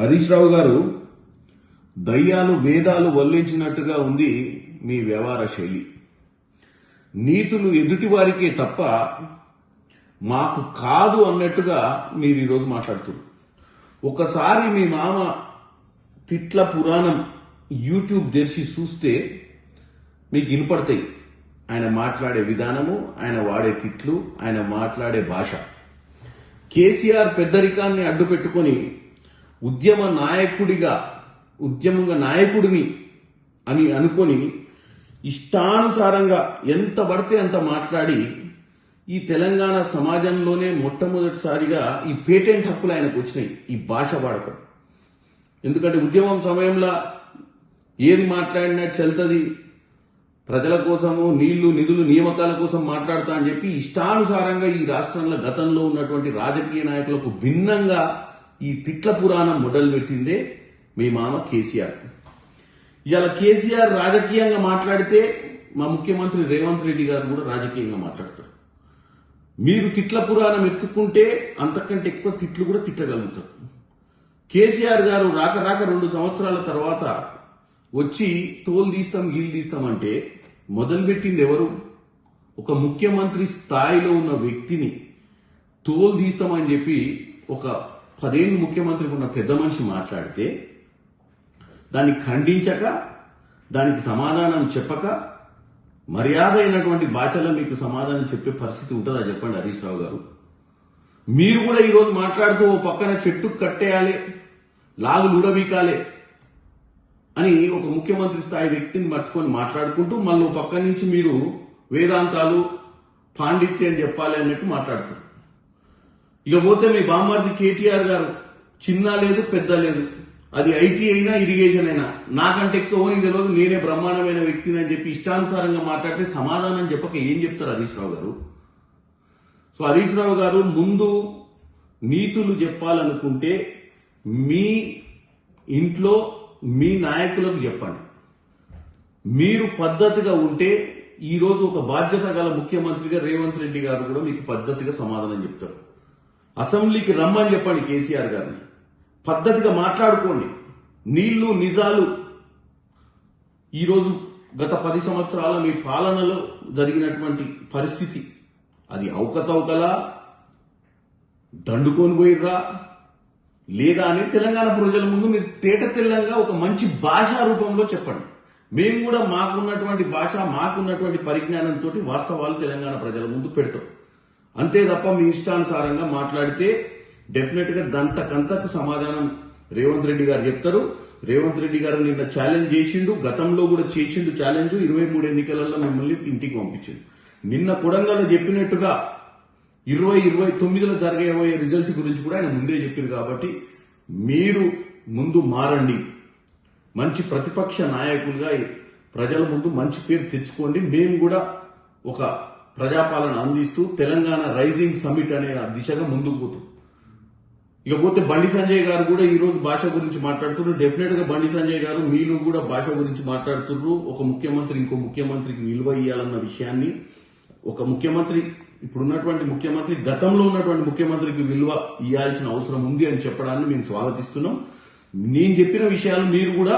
హరీష్ రావు గారు దయ్యాలు వేదాలు వల్లించినట్టుగా ఉంది మీ వ్యవహార శైలి. నీతులు ఎదుటివారికే తప్ప మాకు కాదు అన్నట్టుగా మీరు ఈరోజు మాట్లాడుతున్నారు. ఒకసారి మీ మామ తిట్ల పురాణం యూట్యూబ్ తెరిచి చూస్తే మీకు వినపడతాయి ఆయన మాట్లాడే విధానము, ఆయన వాడే తిట్లు, ఆయన మాట్లాడే భాష. కేసీఆర్ పెద్దరికాన్ని అడ్డు పెట్టుకొని ఉద్యమ నాయకుడిని అని అనుకొని ఇష్టానుసారంగా ఎంత పడితే అంత మాట్లాడి ఈ తెలంగాణ సమాజంలోనే మొట్టమొదటిసారిగా ఈ పేటెంట్ హక్కులు ఆయనకు వచ్చినాయి ఈ భాష వాడకం. ఎందుకంటే ఉద్యమం సమయంలో ఏది మాట్లాడినా చెల్తది, ప్రజల కోసము నీళ్లు నిధులు నియామకాల కోసం మాట్లాడతా అని చెప్పి ఇష్టానుసారంగా ఈ రాష్ట్రంలో గతంలో ఉన్నటువంటి రాజకీయ నాయకులకు భిన్నంగా ఈ తిట్ల పురాణం మొదలుపెట్టిందే మీ మామ కేసీఆర్. ఇవాళ కేసీఆర్ రాజకీయంగా మాట్లాడితే మా ముఖ్యమంత్రి రేవంత్ రెడ్డి గారు కూడా రాజకీయంగా మాట్లాడతారు. మీరు తిట్ల పురాణం ఎత్తుకుంటే అంతకంటే ఎక్కువ తిట్లు కూడా తిట్టగలుగుతారు. కేసీఆర్ గారు రాక 2 సంవత్సరాల తర్వాత వచ్చి తోలు తీస్తాం గీలు తీస్తామంటే మొదలుపెట్టింది ఎవరు? ఒక ముఖ్యమంత్రి స్థాయిలో ఉన్న వ్యక్తిని తోలు తీస్తామని చెప్పి ఒక 10 ఏళ్ళు ముఖ్యమంత్రికి ఉన్న పెద్ద మనిషి మాట్లాడితే దాన్ని ఖండించక, దానికి సమాధానం చెప్పక, మర్యాద అయినటువంటి భాషలో మీకు సమాధానం చెప్పే పరిస్థితి ఉంటుందా చెప్పండి హరీష్ రావు గారు? మీరు కూడా ఈరోజు మాట్లాడుతూ ఓ పక్కన చెట్టు కట్టేయాలి, లాగులు ఉడబీకాలే అని ఒక ముఖ్యమంత్రి స్థాయి వ్యక్తిని పట్టుకొని మాట్లాడుకుంటూ మళ్ళీ పక్క నుంచి మీరు వేదాంతాలు పాండిత్యం చెప్పాలి అన్నట్టు మాట్లాడుతారు. ఇక పోతే మీ బామ్మర్ది కేటీఆర్ గారు చిన్న లేదు పెద్ద లేదు, అది ఐటీ అయినా ఇరిగేషన్ అయినా నాకంటే ఎక్కువ నీకు తెలియదు, నేనే బ్రహ్మాండమైన వ్యక్తిని అని చెప్పి ఇష్టానుసారంగా మాట్లాడితే సమాధానం చెప్పక ఏం చెప్తారు హరీష్ రావు గారు? సో హరీష్ రావు గారు ముందు నీతులు చెప్పాలనుకుంటే మీ ఇంట్లో మీ నాయకులకు చెప్పండి. మీరు పద్ధతిగా ఉంటే ఈరోజు ఒక బాధ్యత గల ముఖ్యమంత్రిగా రేవంత్ రెడ్డి గారు కూడా మీకు పద్ధతిగా సమాధానం చెప్తారు. అసెంబ్లీకి రమ్మని చెప్పండి కేసీఆర్ గారిని, పద్ధతిగా మాట్లాడుకోండి. నీళ్లు నిజాలు ఈరోజు గత 10 సంవత్సరాల మీ పాలనలో జరిగినటువంటి పరిస్థితి అది అవకతవకలా దండుకొని పోయిర్రా లేదా అని తెలంగాణ ప్రజల ముందు మీరు తేట తెల్లంగా ఒక మంచి భాషా రూపంలో చెప్పండి. మేము కూడా మాకున్నటువంటి భాష, మాకున్నటువంటి పరిజ్ఞానంతో వాస్తవాలు తెలంగాణ ప్రజల ముందు పెడతాం. అంతే తప్ప మీ ఇష్టానుసారంగా మాట్లాడితే డెఫినెట్ గా దంతకంతకు సమాధానం రేవంత్ రెడ్డి గారు చెప్తారు. రేవంత్ రెడ్డి గారు నిన్న ఛాలెంజ్ చేసిండు, గతంలో కూడా చేసిండు ఛాలెంజ్. 23 ఎన్నికలలో మిమ్మల్ని ఇంటికి పంపించిండు. నిన్న కొడంగల్లో చెప్పినట్టుగా 2029లో జరగబోయే రిజల్ట్ గురించి కూడా ఆయన ముందే చెప్పారు. కాబట్టి మీరు ముందు మారండి, మంచి ప్రతిపక్ష నాయకులుగా ప్రజల ముందు మంచి పేరు తెచ్చుకోండి. మేము కూడా ఒక ప్రజాపాలన అందిస్తూ తెలంగాణ రైజింగ్ సమిట్ అనే దిశగా ముందుకు పోతాం. ఇకపోతే బండి సంజయ్ గారు కూడా ఈ రోజు భాష గురించి మాట్లాడుతున్నారు. డెఫినెట్ గా బండి సంజయ్ గారు మీరు కూడా భాష గురించి మాట్లాడుతున్నారు. ఒక ముఖ్యమంత్రి ఇంకో ముఖ్యమంత్రికి విలువ ఇవ్వాలన్న విషయాన్ని, ఒక ముఖ్యమంత్రి ఇప్పుడున్నటువంటి ముఖ్యమంత్రి గతంలో ఉన్నటువంటి ముఖ్యమంత్రికి విలువ ఇవ్వాల్సిన అవసరం ఉంది అని చెప్పడాన్ని మేము స్వాగతిస్తున్నాం. నేను చెప్పిన విషయాలు మీరు కూడా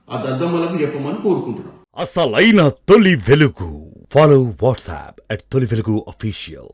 ఆ దద్దమ్మలకు చెప్పమని కోరుకుంటున్నాం. అసలైన తొలి వెలుగు. ఫాలో వాట్సాప్ @తొలి వెలుగు అఫీషియల్.